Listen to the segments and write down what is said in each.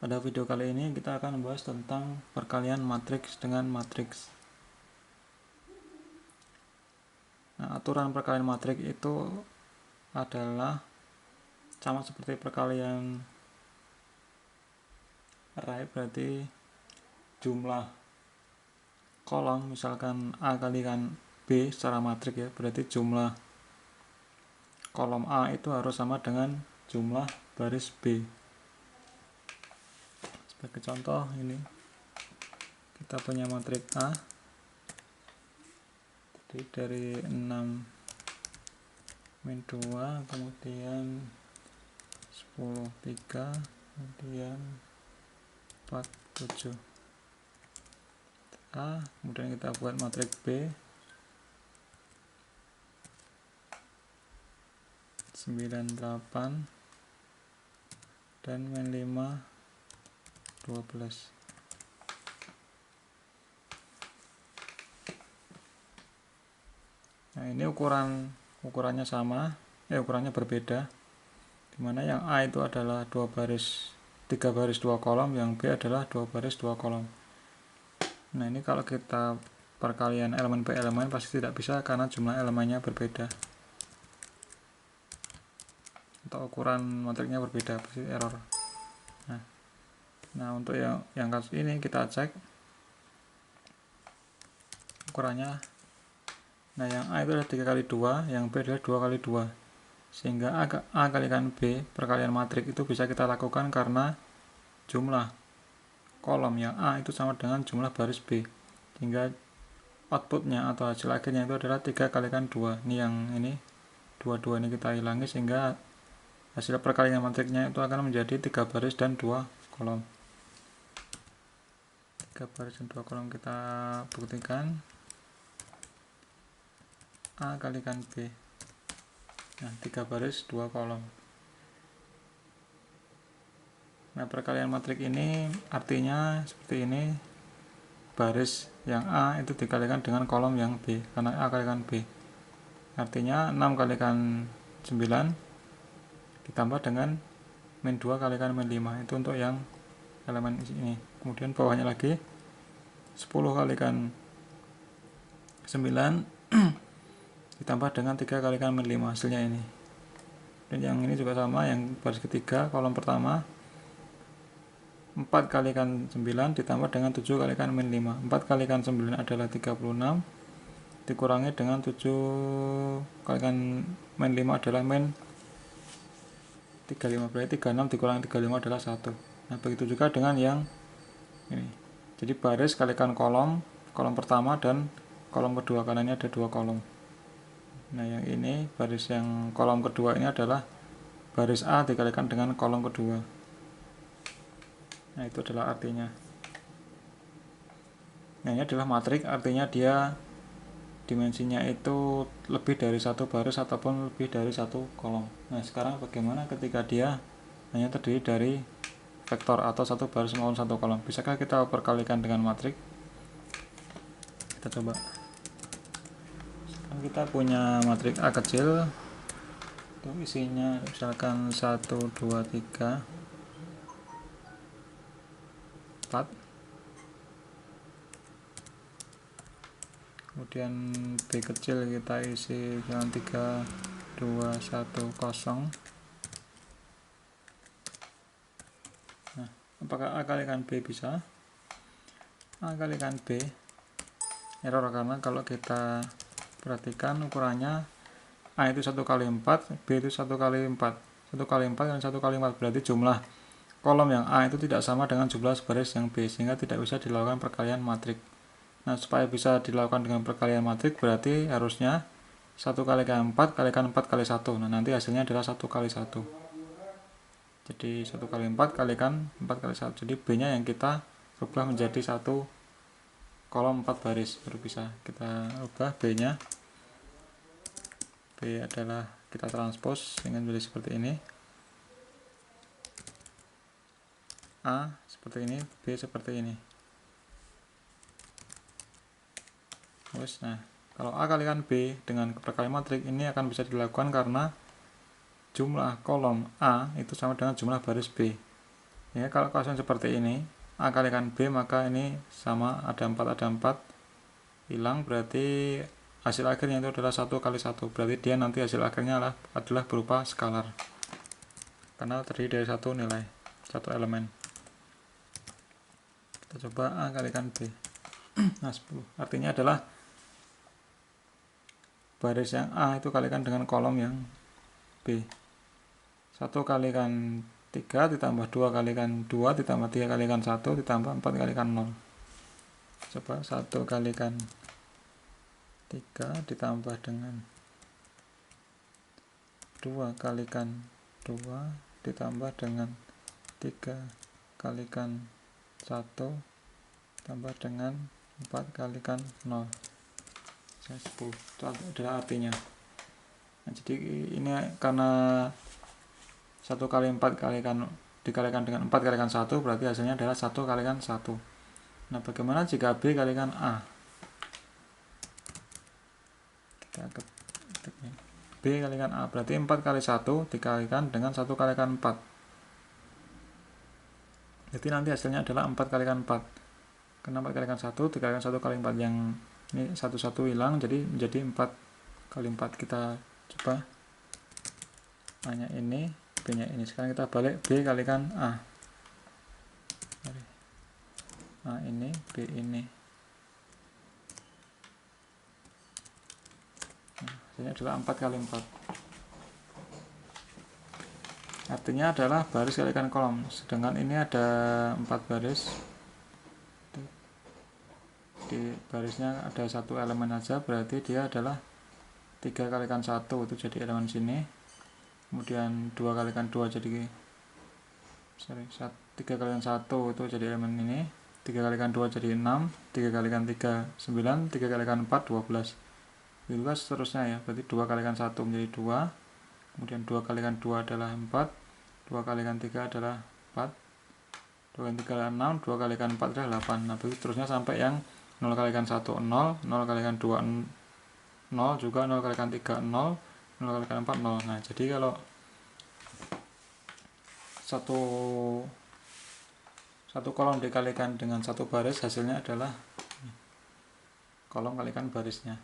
Pada video kali ini kita akan membahas tentang perkalian matriks dengan matriks. Nah, aturan perkalian matriks itu adalah sama seperti perkalian array, berarti jumlah kolom, misalkan A kalikan B secara matriks ya, berarti jumlah kolom A itu harus sama dengan jumlah baris B. Sebagai contoh, ini kita punya matriks A, jadi dari 6 min 2, kemudian 10 3, kemudian 4 7 A, kemudian kita buat matriks B 9 8 dan min 5 12. Nah, ini ukurannya sama, ukurannya berbeda, dimana yang A itu adalah 3 baris 2 kolom, yang B adalah 2 baris 2 kolom. Nah, ini kalau kita perkalian elemen per elemen pasti tidak bisa karena jumlah elemennya berbeda atau ukuran matriksnya berbeda, pasti error. Nah, untuk yang kasus ini kita cek ukurannya. Nah, yang A itu adalah 3 kali 2, yang B adalah 2 kali 2. Sehingga A kalikan B, perkalian matriks itu bisa kita lakukan karena jumlah kolom yang A itu sama dengan jumlah baris B. Sehingga outputnya atau hasil akhirnya itu adalah 3 kalikan 2. Ini yang ini, 2 ini kita hilangi, sehingga hasil perkalian matriksnya itu akan menjadi 3 baris dan 2 kolom. 3 baris dan 2 kolom kita buktikan. A kalikan B. Nah, 3 baris 2 kolom. Nah, perkalian matriks ini artinya seperti ini. Baris yang A itu dikalikan dengan kolom yang B, karena A kalikan B. Artinya 6 kalikan 9 ditambah dengan min 2 kalikan min 5. Itu untuk yang elemen ini. Kemudian bawahnya lagi 10 kalikan 9 ditambah dengan 3 kalikan min 5, hasilnya ini. Dan yang ini juga sama, yang baris ketiga kolom pertama 4 kalikan 9 ditambah dengan 7 kalikan min 5. 4 kalikan 9 adalah 36 dikurangi dengan 7 kalikan min 5 adalah min 35, berarti 36 dikurangi 35 adalah 1. Nah, begitu juga dengan yang ini. Jadi baris kalikan kolom pertama dan kolom kedua, karena ini ada 2 kolom. Nah, yang ini baris yang kolom kedua ini adalah baris A dikalikan dengan kolom kedua. Nah, itu adalah artinya. Nah, ini adalah matriks, artinya dia dimensinya itu lebih dari 1 baris ataupun lebih dari 1 kolom. Nah, sekarang bagaimana ketika dia hanya terdiri dari vektor atau 1 baris maupun 1 kolom? Bisakah kita perkalikan dengan matriks? Kita coba. Sekarang kita punya matriks A kecil, itu isinya misalkan 1 2 3 4. Kemudian B kecil kita isi dengan 3 2 1 0. Nah, apakah A kalikan B bisa? A kalikan B error, karena kalau kita perhatikan ukurannya A itu 1 kali 4, B itu 1 kali 4. 1 kali 4 dan 1 kali 4, berarti jumlah kolom yang A itu tidak sama dengan jumlah baris yang B, sehingga tidak bisa dilakukan perkalian matriks. Nah, supaya bisa dilakukan dengan perkalian matriks berarti harusnya 1 kalikan 4 kalikan 4 kali 1. Nah, nanti hasilnya adalah 1 kali 1. Jadi 1 kali 4 kalikan 4 kali 1. Jadi B-nya yang kita rubah menjadi 1 kolom 4 baris, baru bisa kita rubah B-nya. B adalah kita transpose dengan menjadi seperti ini. A seperti ini, B seperti ini. Nah, kalau A kalikan B dengan perkalian matriks ini akan bisa dilakukan karena jumlah kolom A itu sama dengan jumlah baris B. Ya, kalau equation seperti ini, A kalikan B, maka ini sama, ada 4 hilang, berarti hasil akhirnya itu adalah 1 kali 1, berarti dia nanti hasil akhirnya adalah berupa skalar karena terdiri dari satu nilai, satu elemen. Kita coba A kalikan B. Nah, 10 artinya adalah baris yang A itu kalikan dengan kolom yang B. 1 kalikan 3 ditambah 2 kalikan 2 ditambah 3 kalikan 1 ditambah 4 kalikan 0. Coba 1 kalikan 3 ditambah dengan 2 kalikan 2 ditambah dengan 3 kalikan 1 tambah dengan 4 kalikan 0. 10. Itu adalah artinya. Nah, jadi ini karena 1 kali 4 kalikan dikalikan dengan 4 kalikan 1 berarti hasilnya adalah 1 kalikan 1. Nah, bagaimana jika B kalikan A? Kita ketik B kalikan A berarti 4 kali 1 dikalikan dengan 1 kalikan 4. Jadi nanti hasilnya adalah 4 kalikan 4. Karena 4 kalikan 1 dikalikan 1 kali 4 yang ini 1 hilang, jadi menjadi 4 kali 4. Kita coba A-nya ini, B-nya ini. Sekarang kita balik B kalikan A. A ini, B ini. Nah, hasilnya adalah 4 kali 4. Artinya adalah baris kalikan kolom. Sedangkan ini ada 4 baris. Di barisnya ada satu elemen aja, berarti dia adalah 3 kalikan 1 itu jadi elemen sini, kemudian 2 kalikan 2 jadi 3 kalikan 1 itu jadi elemen ini, 3 kalikan 2 jadi 6, 3 kalikan 3 9, 3 kalikan 4 12, begitu seterusnya ya. Berarti 2 kalikan 1 menjadi 2, kemudian 2 kalikan 2 adalah 4, 2 kalikan 3 adalah 4, 2 kalikan 3 adalah 6, 2 kalikan 4 adalah 8. Nah, begitu terusnya sampai yang 0 kalikan 1 0, 0 kalikan 2 0 juga, 0 kalikan 3 0, 0 kalikan 4 0. Nah, jadi kalau satu kolom dikalikan dengan satu baris, hasilnya adalah kolom kalikan barisnya,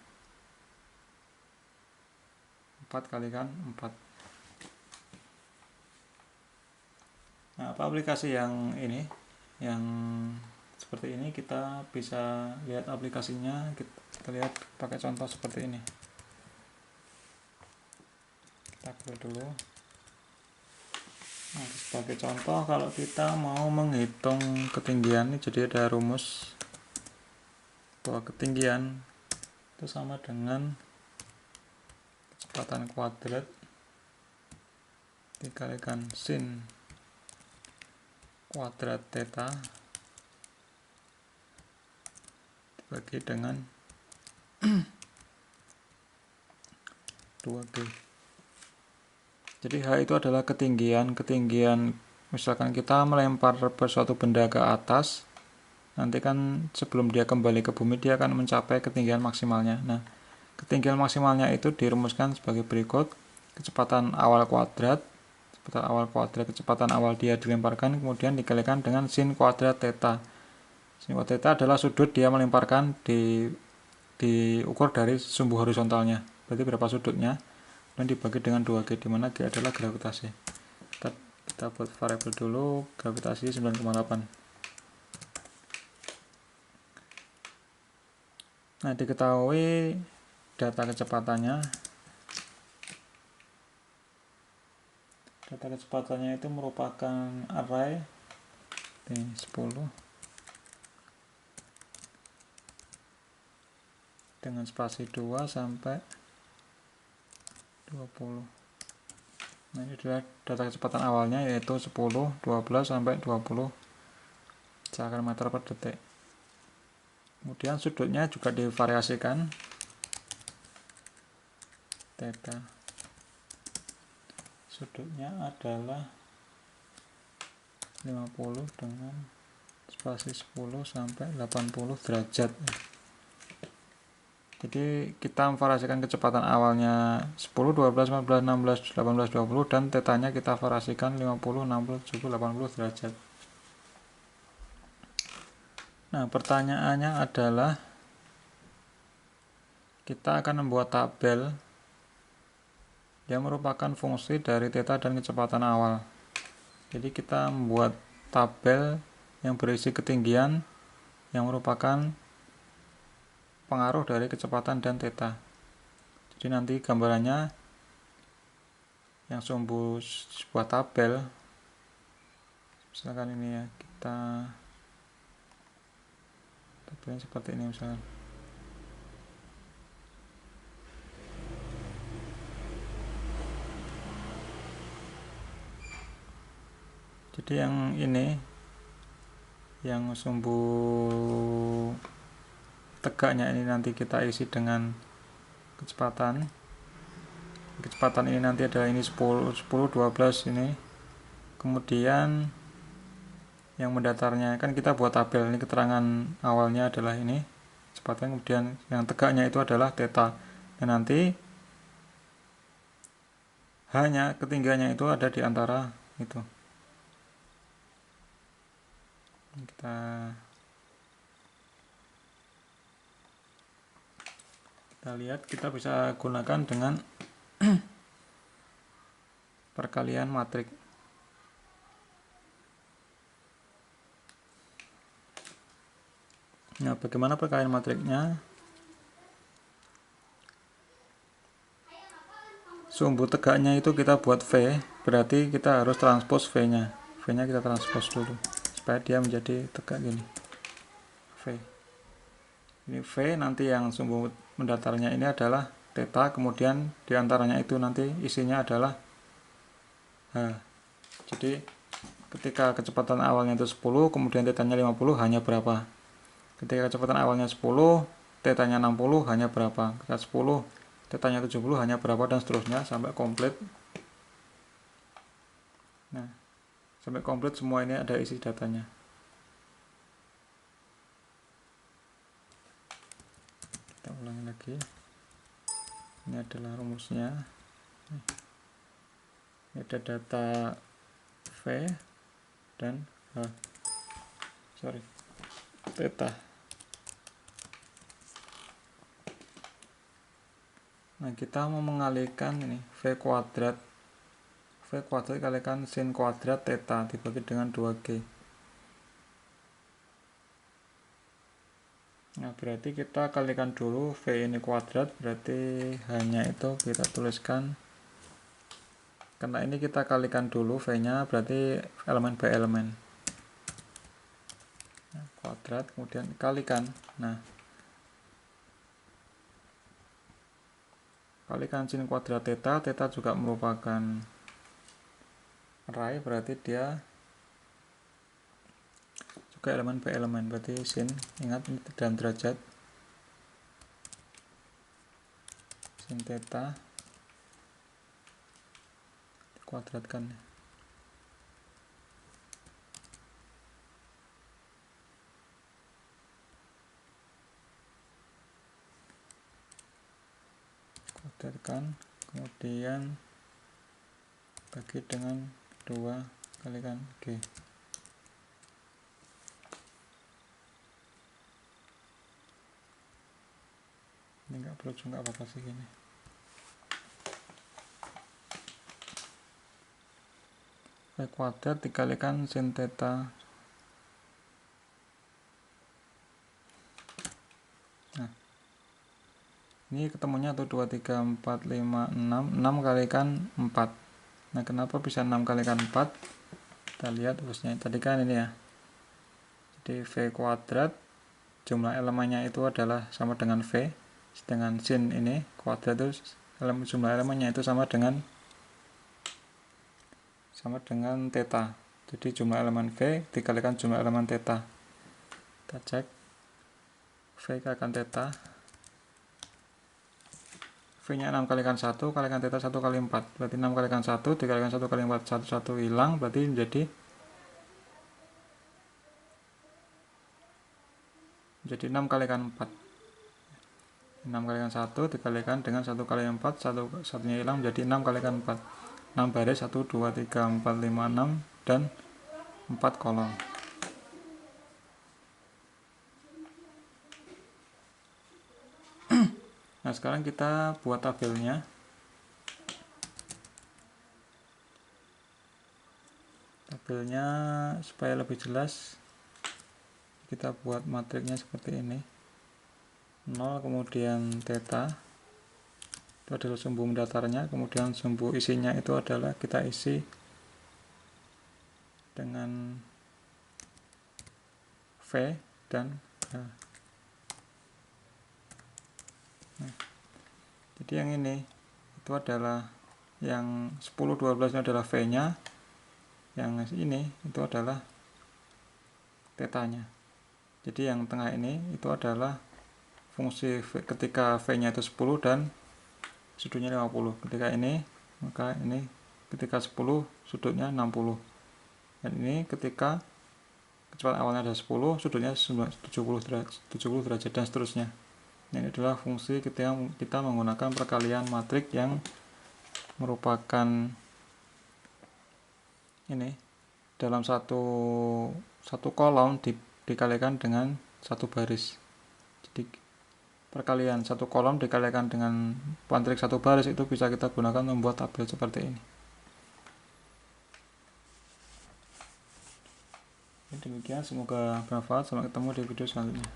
4 kalikan 4. Nah, apa aplikasi yang ini, yang seperti ini, kita bisa lihat aplikasinya. Kita lihat pakai contoh seperti ini. Kita buat dulu. Nah, sebagai contoh, kalau kita mau menghitung ketinggian ini, jadi ada rumus bahwa ketinggian itu sama dengan kecepatan kuadrat dikalikan sin kuadrat theta dibagi dengan 2G. Jadi H itu adalah ketinggian misalkan kita melempar suatu benda ke atas, nanti kan sebelum dia kembali ke bumi dia akan mencapai ketinggian maksimalnya. Nah, ketinggian maksimalnya itu dirumuskan sebagai berikut: kecepatan awal kuadrat, kecepatan awal dia dilemparkan, kemudian dikalikan dengan sin kuadrat theta. Sin kuadrat theta adalah sudut dia melemparkan diukur dari sumbu horizontalnya. Berarti berapa sudutnya, dan dibagi dengan 2G, di mana G adalah gravitasi. Kita buat variabel dulu, gravitasi 9,8. Nah, diketahui data kecepatannya. Data kecepatannya itu merupakan array 10 dengan spasi 2 sampai 20. Nah, ini adalah data kecepatan awalnya, yaitu 10, 12 sampai 20 cm per detik. Kemudian sudutnya juga divariasikan, theta. Sudutnya adalah 50 dengan spasi 10 sampai 80 derajat. Jadi kita memvariasikan kecepatan awalnya 10, 12, 14, 16, 18, 20, dan tetanya kita variasikan 50, 60, 70, 80 derajat. Nah, pertanyaannya adalah kita akan membuat tabel yang merupakan fungsi dari theta dan kecepatan awal. Jadi kita membuat tabel yang berisi ketinggian yang merupakan pengaruh dari kecepatan dan theta. Jadi nanti gambarannya yang sumbu sebuah tabel, misalkan ini ya, kita tabelnya seperti ini misalkan. Jadi yang ini, yang sumbu tegaknya ini nanti kita isi dengan kecepatan. Kecepatan ini nanti adalah ini 10, 12 ini. Kemudian yang mendatarnya kan kita buat tabel, ini keterangan awalnya adalah ini kecepatan, kemudian yang tegaknya itu adalah theta. Dan nanti hanya ketinggiannya itu ada di antara itu. Kita lihat, kita bisa gunakan dengan perkalian matrik. Nah, bagaimana perkalian matriknya? Sumbu tegaknya itu kita buat V, berarti kita harus transpose V-nya. V-nya kita transpose dulu supaya dia menjadi tegak gini. V. Ini V, nanti yang sumbu mendatarnya ini adalah theta, kemudian diantaranya itu nanti isinya adalah H. Jadi ketika kecepatan awalnya itu 10, kemudian tetanya 50, hanya berapa? Ketika kecepatan awalnya 10, tetanya 60, hanya berapa? Ketika 10, tetanya 70, hanya berapa? Dan seterusnya sampai komplit. Nah, sampai komplit semua ini ada isi datanya. Kita ulangi lagi. Ini adalah rumusnya. Ini ada data V dan theta. Nah, kita mau mengalihkan ini V kuadrat kalikan sin kuadrat theta dibagi dengan 2G. Nah, berarti kita kalikan dulu V ini kuadrat, berarti hanya itu kita tuliskan, karena ini kita kalikan dulu V nya, berarti elemen by elemen. Nah, kuadrat kemudian kalikan. Nah, kalikan sin kuadrat theta, theta juga merupakan array, berarti dia juga elemen by elemen, berarti sin, ingat ini dalam derajat, sin theta dikuadratkan. Kuadratkan, kemudian bagi dengan 2 kalikan G. Ini enggak perlu juga apa-apa sih gini. V kuadrat dikalikan sin theta. Nah, ini ketemunya tuh 2, 3, 4, 5, 6 kalikan 4. Nah, kenapa bisa 6 kalikan 4? Kita lihat rumusnya tadi kan ini ya. Jadi V kuadrat jumlah elemennya itu adalah sama dengan V, sedangkan sin ini kuadrat itu jumlah elemennya itu sama dengan theta. Jadi jumlah elemen V dikalikan jumlah elemen theta. Kita cek V kalikan theta, V nya 6 kalikan 1 kalikan theta 1 kali 4, berarti 6 kalikan 1 dikalikan 1 kali 4, 1 hilang, berarti menjadi 6 kalikan 4. 6 kalikan 1 dikalikan dengan 1 kali 4, satunya hilang, menjadi 6 kalikan 4. 6 baris, 1, 2, 3, 4, 5, 6 dan 4 kolom. Nah, sekarang kita buat tabelnya. Tabelnya supaya lebih jelas, kita buat matriksnya seperti ini. 0, kemudian theta, itu adalah sumbu mendatarnya, kemudian sumbu isinya itu adalah kita isi dengan V dan H. Nah, jadi yang ini itu adalah yang 10, 12 ini adalah V nya, yang ini itu adalah tetanya. Jadi yang tengah ini itu adalah fungsi V, ketika V nya itu 10 dan sudutnya 50. Ketika ini, maka ini ketika 10 sudutnya 60. Dan ini ketika kecepatan awalnya ada 10, sudutnya 70 derajat dan seterusnya. Ini adalah fungsi ketika kita menggunakan perkalian matrik yang merupakan ini dalam satu kolom dikalikan dengan satu baris. Jadi perkalian satu kolom dikalikan dengan matrik satu baris itu bisa kita gunakan membuat tabel seperti ini. Demikian, semoga bermanfaat. Sampai ketemu di video selanjutnya.